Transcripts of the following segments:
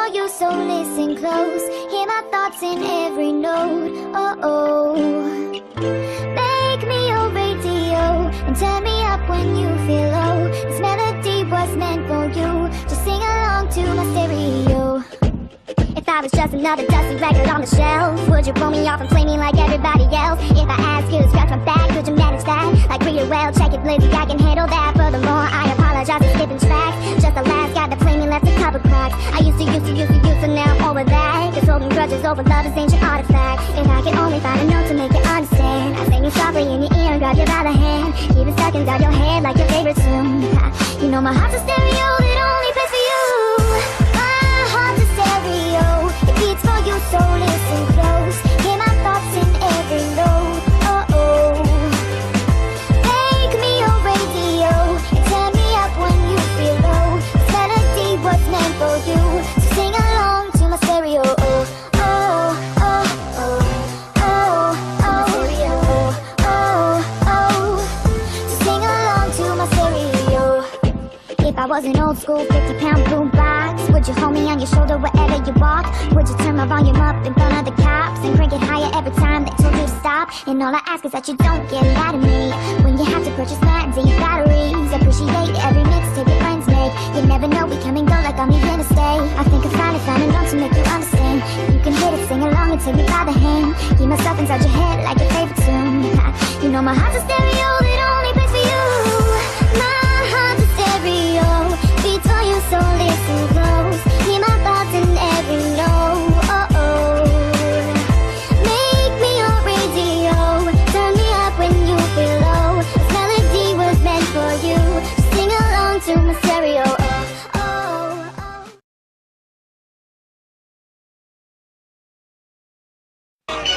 for you, so listen close. Hear my thoughts in every note. Oh, make me your radio and turn me up when you feel low. This melody was meant for you. Just sing along to my stereo. If I was just another dusty record on the shelf, would you pull me off and play me like everybody else? If I ask you to scratch my back, could you manage that? Like read it well, check it, Lizzie, I can handle that. Furthermore, I apologize for skipping tracks. Just the last guy to play me left a couple cracks. I used to, so now I'm over that. Cause holding grudges over love is ancient artifact. If I could only find a note to make you understand, I sing it softly in your ear and grab you by the hand. Keep it stuck inside your head like your favorite tune. You know my heart's a stereo that only plays for you. It beats for you, so listen close. Hear my thoughts in every note. Oh, make me your radio and turn me up when you feel low. This melody was meant for you, so sing along to my stereo. So sing along to my stereo. If I was an old school 50-pound boombox, would you hold me on your shoulder wherever you walk? Would you turn my volume up in front of the cops and crank it higher every time they told you to stop? And all I ask is that you don't get mad at me when you have to purchase Madden's and your batteries. Appreciate every mixtape your friends make. You never know, we come and go like I'm here to stay. I think I finally found a note to make you understand. You can hit it, sing along and take me by the hand. Keep myself inside your head like your favorite tune. You know my heart's a stereo that only plays for you. My heart's a stereo, beats for you, so listen close. Hear my thoughts in every note. Make me your radio, turn me up when you feel low. This melody was meant for you, so sing along to my stereo.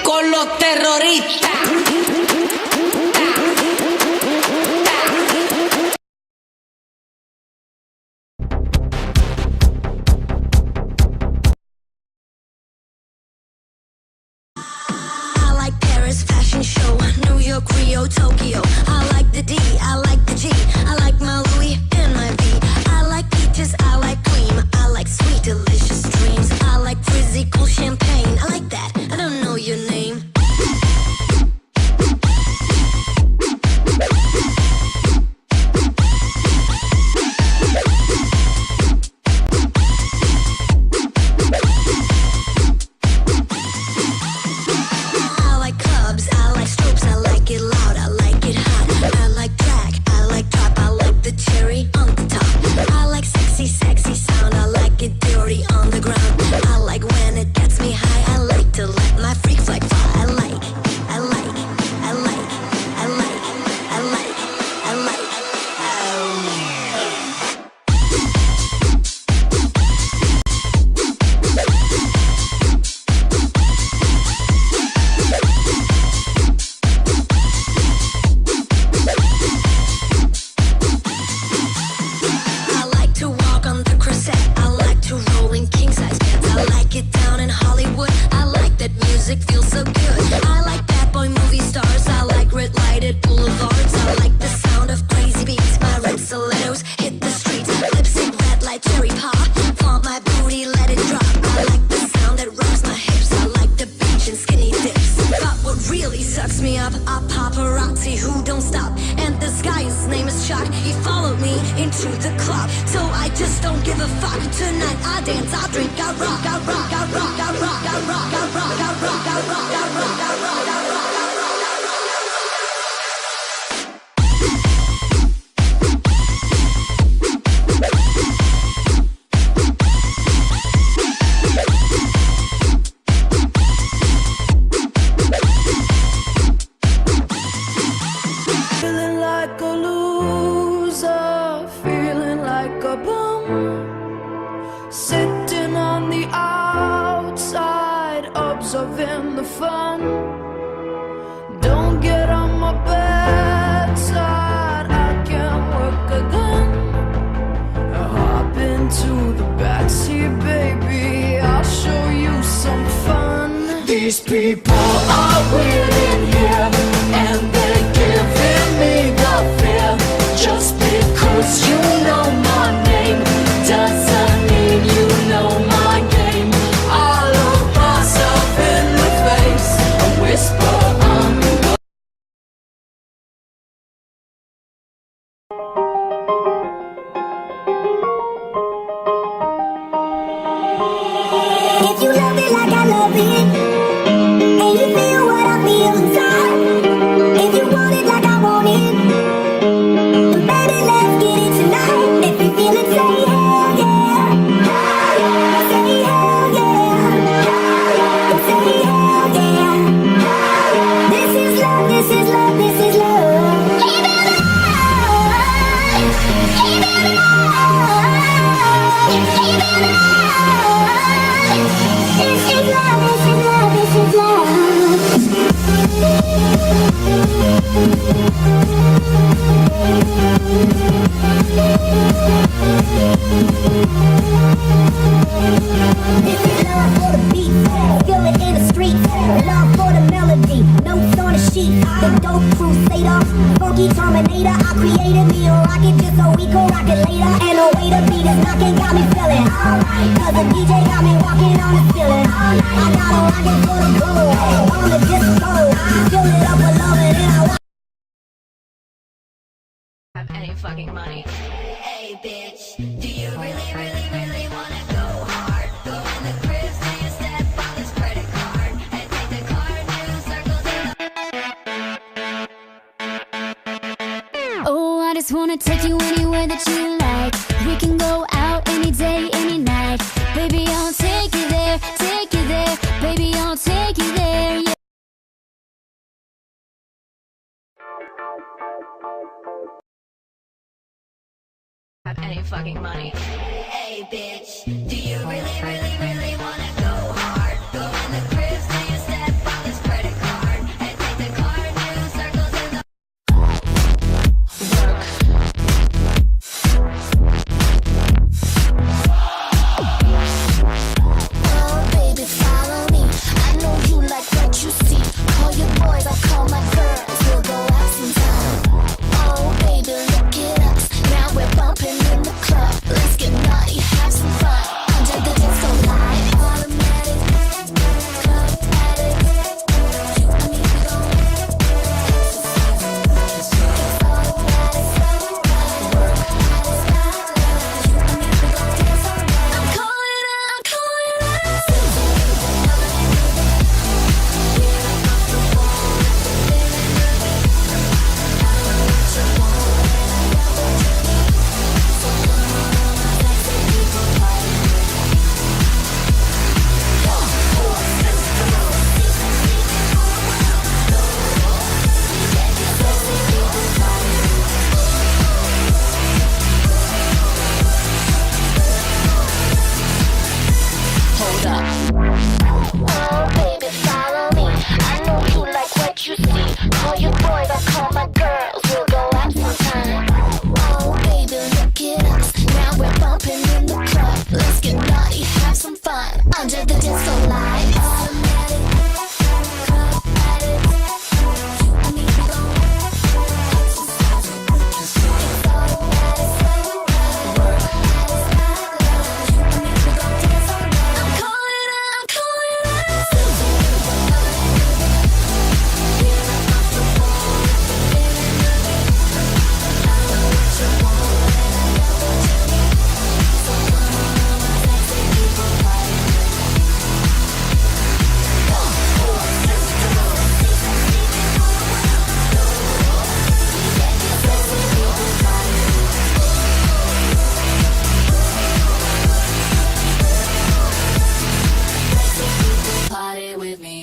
Con los terroristas. Fashion show, New York, Rio, Tokyo. I like the D, I like the G, I like my Louis and my V. I like peaches, I like cream, I like sweet, delicious dreams. I like frizzy, cool champagne. I like that. I don't know your name. These people are weird in here, and they're giving me the fear. Just because you know my name doesn't mean you know my game. If you love it like I love it, and you feel what I feel inside, if you want it like I want it, then baby let's get it tonight. If you feel it, say hell yeah, say hell yeah, say hell yeah. This is love, this is love, this is love. Keep it alive, keep it alive, keep it alive. This is love, this is love, this is love. This is love for the beat, feel it in the street. Love for the melody, notes on the sheet. The dope crusader, funky terminator. I created me a rocket just so we could rock it later. And the way the beat is knocking got me feeling alright. Cause the DJ got me walking on the ceiling. I got a rocket for the gold, on the disco. Fill it up with love and then I have any fucking money. Hey bitch, do you really, really, really wanna go hard? Go in the cribs, do you step on this credit card? And take the card, do circles in Oh, I just wanna take you anywhere that you like. We can go out any day, any night. Baby, I'll take you there, take you there. Baby, I'll take you there, yeah. Have any fucking money. Hey bitch, do you really, really, really wanna go hard? Go in the cribs, do you step on this credit card? And take the card, do circles in the Oh, baby, follow me. I know you like what you see. Call your boys, I'll call my girls. We'll go out sometime. Oh, baby, look at us. Now we're bumping in the club. Let's get naughty, have some fun. Under the disco light. Automatic, club addict. You and me, we gon' it's automatic. Work, you and me, we gon' dance all night. I'm calling out, I'm calling out. Hold up. Oh, baby, follow me. I know you like what you see. Call your boys, I'll call my girls. We'll go out sometime. Oh, baby, look at us. Now we're bumping in the club. Let's get naughty, have some fun. Under the disco lights. Automatic, club addict. You and me, we gon' it's automatic. Work, you and me, we gon' dance all night. I'm calling out, I'm calling out. Party with me.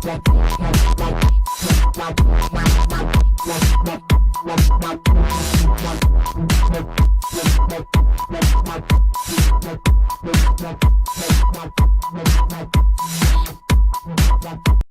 Like